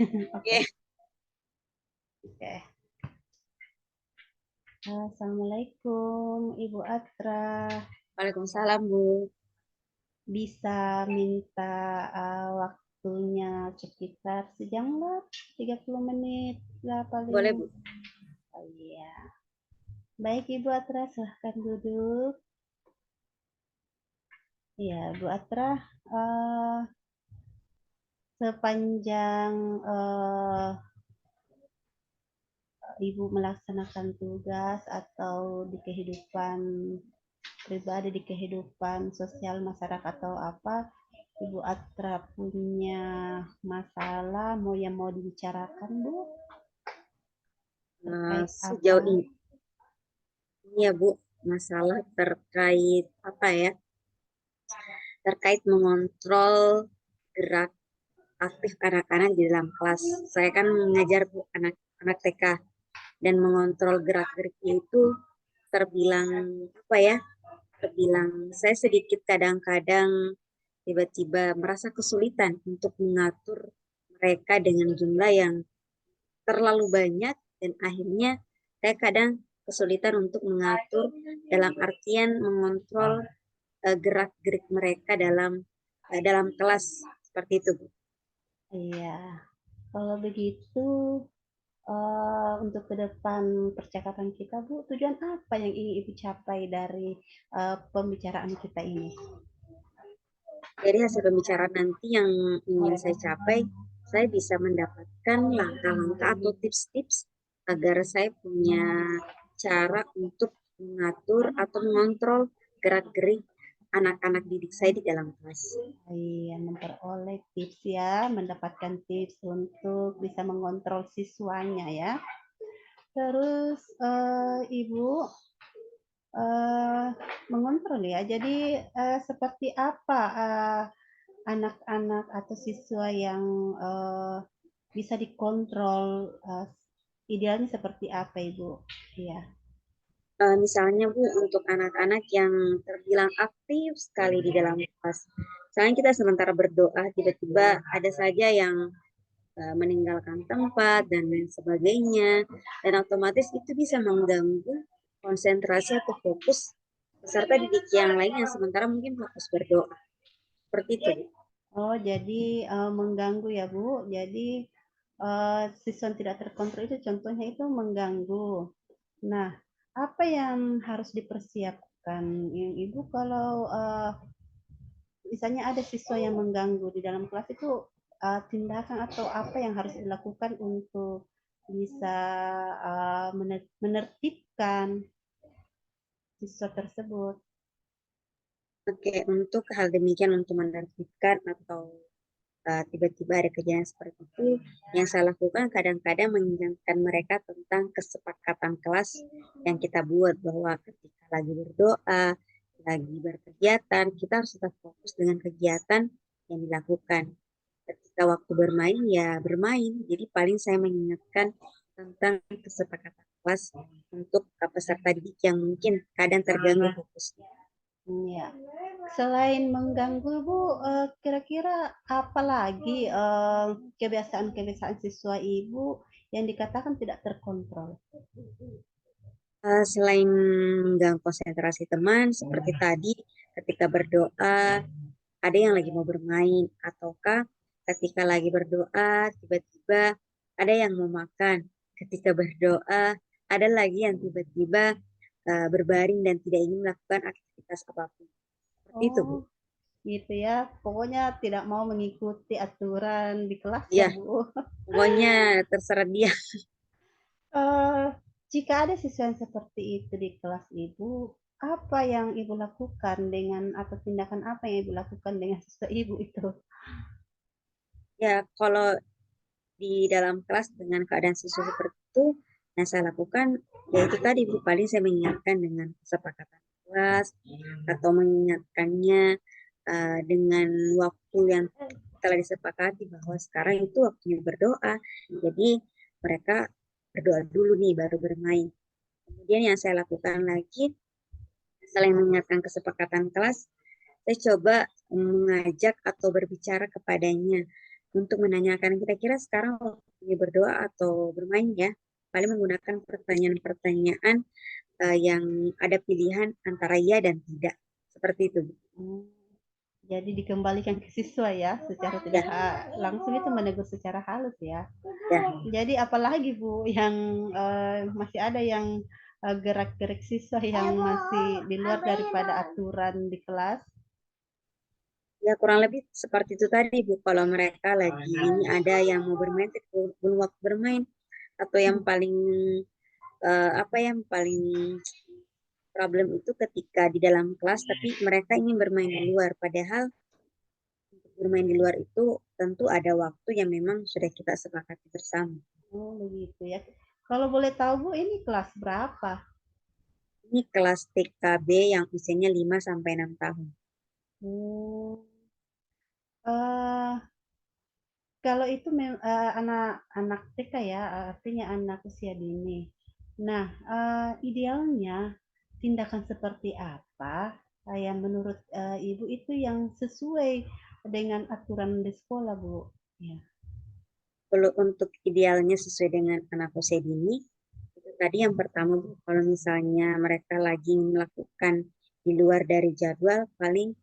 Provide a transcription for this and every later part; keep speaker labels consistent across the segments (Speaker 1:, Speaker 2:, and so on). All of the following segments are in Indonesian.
Speaker 1: Oke.
Speaker 2: Oke.
Speaker 1: Oke. Assalamualaikum, Ibu Atra.
Speaker 2: Waalaikumsalam, Bu.
Speaker 1: Bisa minta waktunya sekitar sejam lah, 30 menit lah
Speaker 2: Boleh,
Speaker 1: paling.
Speaker 2: Bu.
Speaker 1: Oh iya. Baik Ibu Atra, silahkan duduk. Iya, Bu Atra, eh, sepanjang Ibu melaksanakan tugas atau di kehidupan pribadi, di kehidupan sosial masyarakat atau apa, Ibu Atra punya masalah yang mau dibicarakan, Bu? Terkait
Speaker 2: Sejauh
Speaker 1: apa?
Speaker 2: ini ya, Bu, masalah terkait apa ya? Terkait mengontrol gerak aktif anak-anak di dalam kelas. Saya kan mengajar, Bu, anak-anak TK, dan mengontrol gerak-geriknya itu terbilang apa ya? Terbilang saya sedikit kadang-kadang tiba-tiba merasa kesulitan untuk mengatur mereka dengan jumlah yang terlalu banyak, dan akhirnya saya kadang kesulitan untuk mengatur dalam artian mengontrol gerak-gerik mereka dalam kelas seperti itu, Bu.
Speaker 1: Iya, kalau begitu untuk ke depan percakapan kita, Bu, tujuan apa yang ingin Ibu capai dari pembicaraan kita ini?
Speaker 2: Dari hasil pembicaraan nanti yang ingin saya capai, saya bisa mendapatkan langkah-langkah atau tips-tips agar saya punya cara untuk mengatur atau mengontrol gerak-gerik anak-anak didik saya di dalam kelas.
Speaker 1: Iya, memperoleh tips ya, mendapatkan tips untuk bisa mengontrol siswanya ya. Terus Ibu eh, mengontrol ya. Jadi seperti apa anak-anak atau siswa yang eh, bisa dikontrol, idealnya seperti apa Ibu? Iya.
Speaker 2: Misalnya, Bu, untuk anak-anak yang terbilang aktif sekali di dalam kelas. Misalnya kita sementara berdoa, tiba-tiba ada saja yang meninggalkan tempat dan lain sebagainya, dan otomatis itu bisa mengganggu konsentrasi atau fokus peserta didik yang lain yang sementara mungkin fokus berdoa. Seperti itu.
Speaker 1: Oh, jadi mengganggu ya Bu. Jadi siswa yang tidak terkontrol itu contohnya itu mengganggu. Nah, apa yang harus dipersiapkan Ibu kalau misalnya ada siswa yang mengganggu di dalam kelas itu, tindakan atau apa yang harus dilakukan untuk bisa menertibkan siswa tersebut?
Speaker 2: Oke, untuk hal demikian untuk menertibkan atau tiba-tiba ada kejadian seperti itu, yang saya lakukan kadang-kadang mengingatkan mereka tentang kesepakatan kelas yang kita buat, bahwa ketika lagi berdoa, lagi berkegiatan, kita harus tetap fokus dengan kegiatan yang dilakukan. Ketika waktu bermain, ya bermain. Jadi paling saya mengingatkan tentang kesepakatan kelas untuk peserta didik yang mungkin kadang terganggu fokusnya.
Speaker 1: Ya. Selain mengganggu Bu, kira-kira apa lagi kebiasaan-kebiasaan siswa Ibu yang dikatakan tidak terkontrol?
Speaker 2: Selain mengganggu konsentrasi teman, seperti tadi ketika berdoa, ada yang lagi mau bermain, ataukah ketika lagi berdoa, tiba-tiba ada yang mau makan. Ketika berdoa, ada lagi yang tiba-tiba berbaring dan tidak ingin melakukan aktivitas apapun. Seperti itu,
Speaker 1: Oh,
Speaker 2: Bu.
Speaker 1: gitu ya. Pokoknya tidak mau mengikuti aturan di kelas ya,
Speaker 2: Ya,
Speaker 1: Bu.
Speaker 2: pokoknya terserah dia.
Speaker 1: Eh, jika ada siswa yang seperti itu di kelas Ibu, apa yang Ibu lakukan dengan atau tindakan apa yang Ibu lakukan dengan siswa Ibu itu?
Speaker 2: Ya, kalau di dalam kelas dengan keadaan siswa seperti itu, yang saya lakukan yaitu tadi, Bu, paling saya mengingatkan dengan kesepakatan kelas atau mengingatkannya dengan waktu yang telah disepakati, bahwa sekarang itu waktunya berdoa. Jadi mereka berdoa dulu nih baru bermain. Kemudian yang saya lakukan lagi, selain mengingatkan kesepakatan kelas, saya coba mengajak atau berbicara kepadanya untuk menanyakan kira-kira sekarang waktunya berdoa atau bermain ya. Paling menggunakan pertanyaan-pertanyaan yang ada pilihan antara iya dan tidak. Seperti itu, Bu.
Speaker 1: Hmm, jadi dikembalikan ke siswa ya, secara tidak
Speaker 2: Ya,
Speaker 1: langsung itu menegur secara halus ya.
Speaker 2: ya.
Speaker 1: Jadi apalagi Bu yang masih ada yang gerak-gerik siswa yang masih di luar daripada aturan di kelas?
Speaker 2: Ya kurang lebih seperti itu tadi Bu. Kalau mereka lagi ini ada yang mau bermain tapi belum waktu bermain, atau yang paling apa yang paling problem itu ketika di dalam kelas tapi mereka ingin bermain di luar. Padahal untuk bermain di luar itu tentu ada waktu yang memang sudah kita sepakati bersama.
Speaker 1: Oh begitu ya. Kalau boleh tahu Bu ini kelas berapa?
Speaker 2: Ini kelas TKB yang usianya 5 sampai 6 tahun.
Speaker 1: Hmm, eh, kalau itu anak-anak TK ya, artinya anak usia dini. Nah, idealnya tindakan seperti apa yang menurut Ibu itu yang sesuai dengan aturan di sekolah, Bu? Ya.
Speaker 2: Kalau untuk idealnya sesuai dengan anak usia dini, itu tadi yang pertama Bu, kalau misalnya mereka lagi melakukan di luar dari jadwal, paling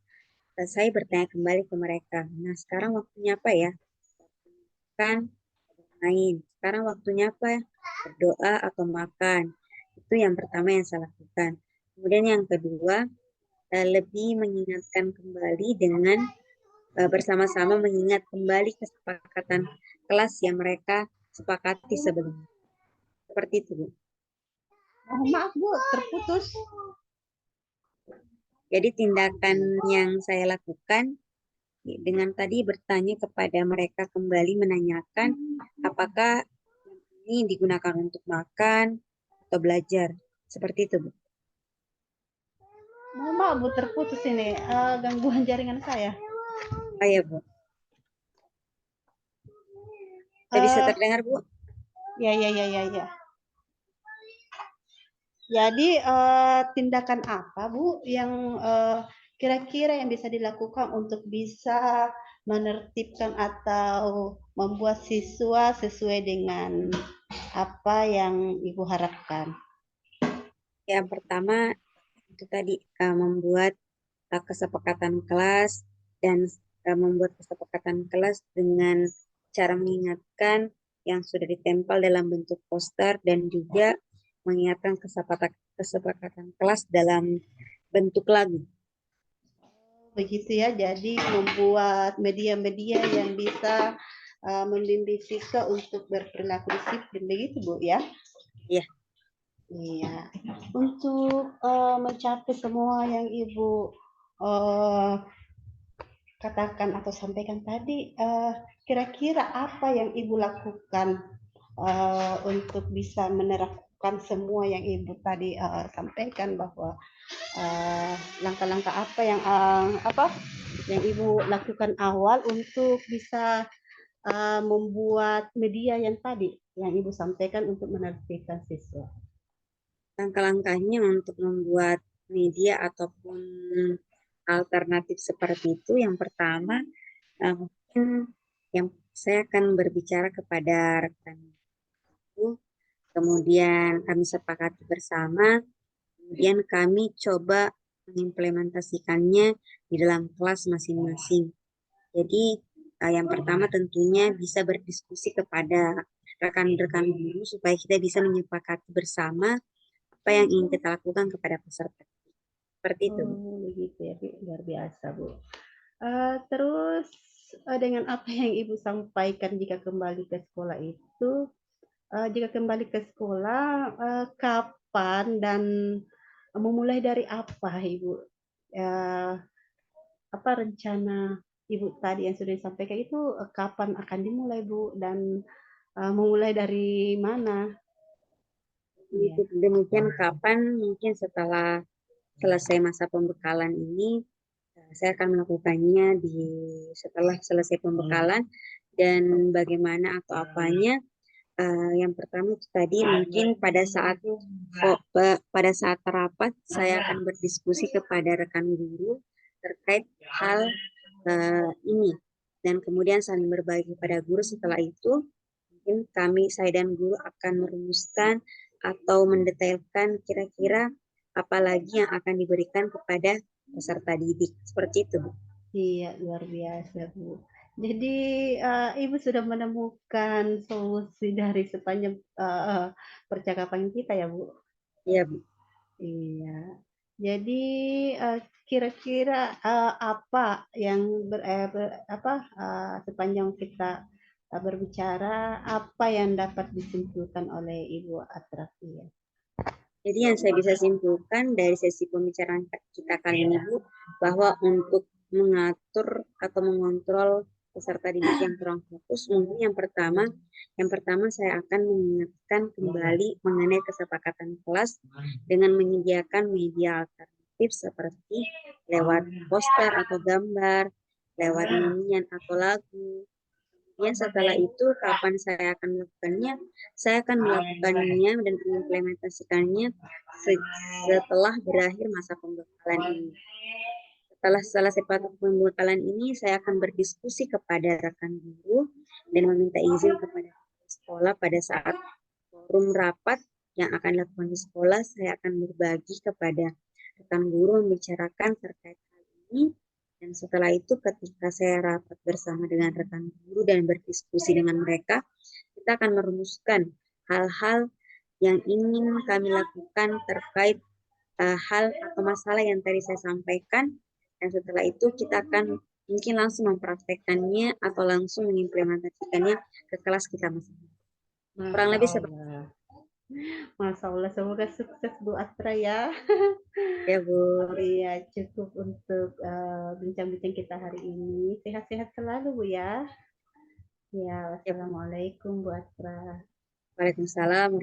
Speaker 2: saya bertanya kembali ke mereka. Nah, sekarang waktunya apa ya? Kan main. Sekarang waktunya apa? Berdoa atau makan. Itu yang pertama yang saya lakukan. Kemudian yang kedua, lebih mengingatkan kembali dengan bersama-sama mengingat kembali kesepakatan kelas yang mereka sepakati sebelumnya. Seperti itu, Bu.
Speaker 1: Oh, maaf, Bu, terputus.
Speaker 2: Jadi tindakan yang saya lakukan dengan tadi bertanya kepada mereka kembali menanyakan apakah ini digunakan untuk makan atau belajar. Seperti itu, Bu.
Speaker 1: Mohon maaf, Bu, terputus ini. Gangguan jaringan saya.
Speaker 2: Oh ya, Bu. Sudah bisa
Speaker 1: Eh,
Speaker 2: terdengar, Bu?
Speaker 1: ya, ya, ya, ya, ya. Jadi tindakan apa Bu yang kira-kira yang bisa dilakukan untuk bisa menertibkan atau membuat siswa sesuai dengan apa yang Ibu harapkan?
Speaker 2: Yang pertama itu tadi membuat kesepakatan kelas dan membuat kesepakatan kelas dengan cara mengingatkan yang sudah ditempel dalam bentuk poster dan juga mengingatkan kesepakatan kelas dalam bentuk lagu.
Speaker 1: Begitu ya, jadi membuat media-media yang bisa membimbing siswa untuk berperilaku disiplin, begitu Bu ya?
Speaker 2: Ya,
Speaker 1: Iya, untuk mencapai semua yang Ibu eh, katakan atau sampaikan tadi, kira-kira apa yang Ibu lakukan untuk bisa menerapkan semua yang Ibu tadi sampaikan bahwa langkah-langkah apa yang Ibu lakukan awal untuk bisa membuat media yang tadi yang Ibu sampaikan untuk menertibkan siswa.
Speaker 2: langkah-langkahnya untuk membuat media ataupun alternatif seperti itu, yang pertama mungkin yang saya akan berbicara kepada rekan itu, kemudian kami sepakati bersama, kemudian kami coba mengimplementasikannya di dalam kelas masing-masing. Jadi yang pertama tentunya bisa berdiskusi kepada rekan-rekan guru supaya kita bisa menyepakati bersama apa yang ingin kita lakukan kepada peserta. Seperti itu, Bu.
Speaker 1: Oh, begitu ya, Bu. Luar biasa, Bu. Terus dengan apa yang Ibu sampaikan jika kembali ke sekolah itu, jika kembali ke sekolah, kapan dan memulai dari apa Ibu? Eh, apa rencana Ibu tadi yang sudah disampaikan itu kapan akan dimulai Bu dan memulai dari mana? Iya.
Speaker 2: Demikian kapan mungkin setelah selesai masa pembekalan ini saya akan melakukannya setelah selesai pembekalan dan bagaimana atau apanya. Yang pertama itu tadi mungkin pada saat rapat saya akan berdiskusi kepada rekan guru terkait hal ini dan kemudian saling berbagi pada guru. Setelah itu, mungkin saya dan guru akan merumuskan atau mendetailkan kira-kira apa lagi yang akan diberikan kepada peserta didik. Seperti itu, Bu.
Speaker 1: Iya, luar biasa, Bu. Jadi, Ibu sudah menemukan solusi dari sepanjang, percakapan kita ya, Bu?
Speaker 2: Iya, Bu.
Speaker 1: Iya. Jadi, kira-kira, apa yang sepanjang kita, berbicara, apa yang dapat disimpulkan oleh Ibu Atrafia?
Speaker 2: Jadi yang saya bisa simpulkan dari sesi pembicaraan kita kali ini, Bu, bahwa untuk mengatur atau mengontrol peserta didik yang kurang fokus, mungkin yang pertama saya akan mengingatkan kembali mengenai kesepakatan kelas dengan menyediakan media alternatif seperti lewat poster atau gambar, lewat nyanyian atau lagu. Kemudian setelah itu kapan saya akan melakukannya? Saya akan melakukannya dan mengimplementasikannya setelah berakhir masa pembekalan ini. Setelah selesai pembekalan ini, saya akan berdiskusi kepada rekan guru dan meminta izin kepada sekolah pada saat forum rapat yang akan dilakukan di sekolah. Saya akan berbagi kepada rekan guru membicarakan terkait hal ini. Dan setelah itu ketika saya rapat bersama dengan rekan guru dan berdiskusi dengan mereka, kita akan merumuskan hal-hal yang ingin kami lakukan terkait hal atau masalah yang tadi saya sampaikan. Dan setelah itu kita akan mungkin langsung mempraktekkannya atau langsung mengimplementasikannya ke kelas kita masing-masing. Kurang
Speaker 1: Masya
Speaker 2: lebih seperti
Speaker 1: Allah. Masya Allah, semoga sukses Bu Atra ya.
Speaker 2: itu ya, Bu.
Speaker 1: Iya, cukup untuk bincang-bincang kita hari ini. Sehat-sehat selalu, Bu ya. Ya,
Speaker 2: Ya, Bu.
Speaker 1: wassalamualaikum Bu Atra.
Speaker 2: Waalaikumsalam.